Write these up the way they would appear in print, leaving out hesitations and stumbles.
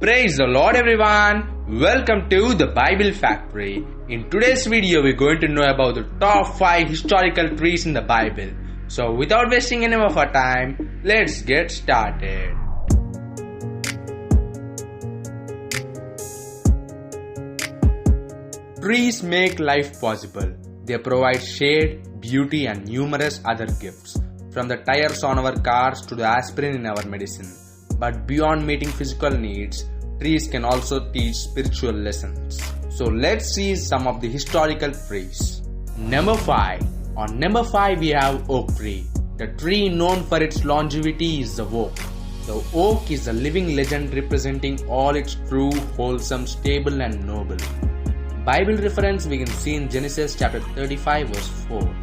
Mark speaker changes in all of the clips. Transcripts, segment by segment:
Speaker 1: Praise the Lord everyone! Welcome to the Bible Factory. In today's video we're going to know about the top 5 historical trees in the Bible. So without wasting any of our time, let's get started. Trees make life possible. They provide shade, beauty and numerous other gifts. From the tires on our cars to the aspirin in our medicine. But beyond meeting physical needs, trees can also teach spiritual lessons. So let's see some of the historical trees. Number 5. On number 5 we have oak tree. The tree known for its longevity is the oak. The oak is a living legend representing all its true, wholesome, stable and noble. Bible reference we can see in Genesis chapter 35 verse 4.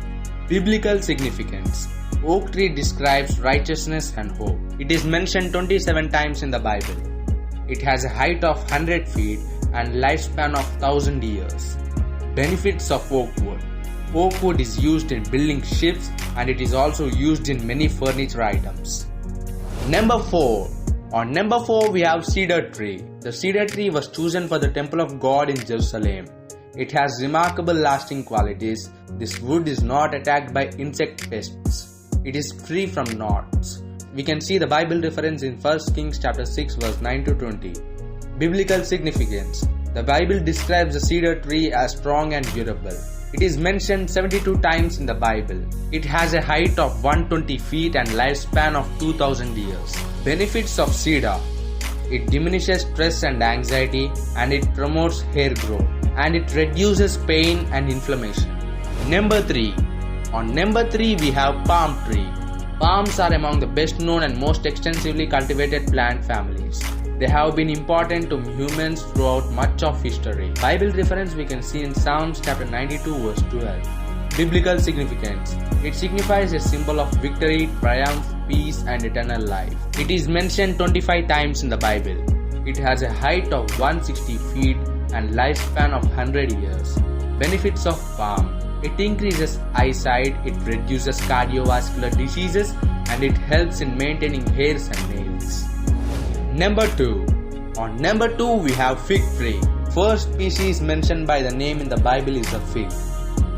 Speaker 1: Biblical significance. Oak tree describes righteousness and hope. It is mentioned 27 times in the Bible. It has a height of 100 feet and lifespan of 1000 years. Benefits of oak wood. Oak wood is used in building ships and it is also used in many furniture items. Number 4. On number 4 we have cedar tree. The cedar tree was chosen for the temple of God in Jerusalem. It has remarkable lasting qualities. This wood is not attacked by insect pests. It is free from knots. We can see the Bible reference in 1 Kings chapter 6 verse 9 to 20. Biblical significance. The Bible describes the cedar tree as strong and durable. It is mentioned 72 times in the Bible. It has a height of 120 feet and lifespan of 2000 years. Benefits of cedar. It diminishes stress and anxiety and it promotes hair growth and it reduces pain and inflammation. Number 3. On number 3 we have palm tree. Palms are among the best known and most extensively cultivated plant families. They have been important to humans throughout much of history. Bible reference we can see in Psalms chapter 92 verse 12. Biblical significance. It signifies a symbol of victory, triumph, peace and eternal life. It is mentioned 25 times in the Bible. It has a height of 160 feet and lifespan of 100 years. Benefits of palm. It increases eyesight, it reduces cardiovascular diseases and it helps in maintaining hairs and nails. Number 2. On number 2 we have fig tree. First species mentioned by the name in the Bible is the fig.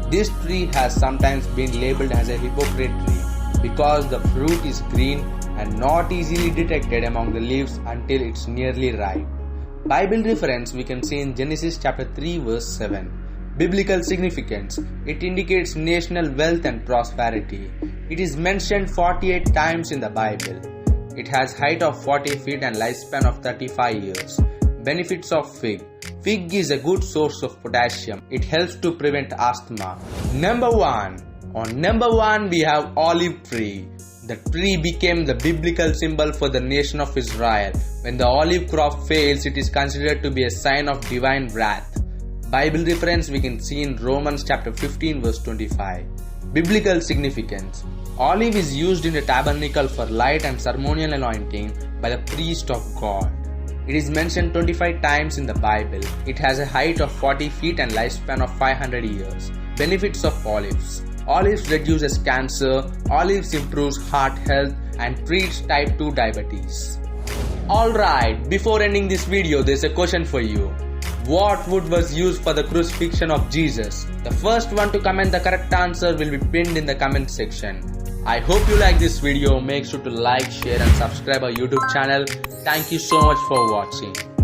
Speaker 1: This tree has sometimes been labeled as a hypocrite tree because the fruit is green and not easily detected among the leaves until it's nearly ripe. Bible reference we can see in Genesis chapter 3 verse 7. Biblical significance. It indicates national wealth and prosperity. It is mentioned 48 times in the Bible. It has height of 40 feet and lifespan of 35 years. Benefits of fig. Fig is a good source of potassium. It helps to prevent asthma. Number 1. On number 1 we have olive tree. The tree became the biblical symbol for the nation of Israel. When the olive crop fails, it is considered to be a sign of divine wrath. Bible reference we can see in Romans chapter 15 verse 25. Biblical significance. Olive is used in the tabernacle for light and ceremonial anointing by the priest of God. It is mentioned 25 times in the Bible. It has a height of 40 feet and lifespan of 500 years. Benefits of olives. Olives reduces cancer, olives improves heart health and treats type 2 diabetes. Alright, before ending this video there's a question for you. What wood was used for the crucifixion of Jesus? The first one to comment the correct answer will be pinned in the comment section. I hope you like this video. Make sure to like, share and subscribe our YouTube channel. Thank you so much for watching.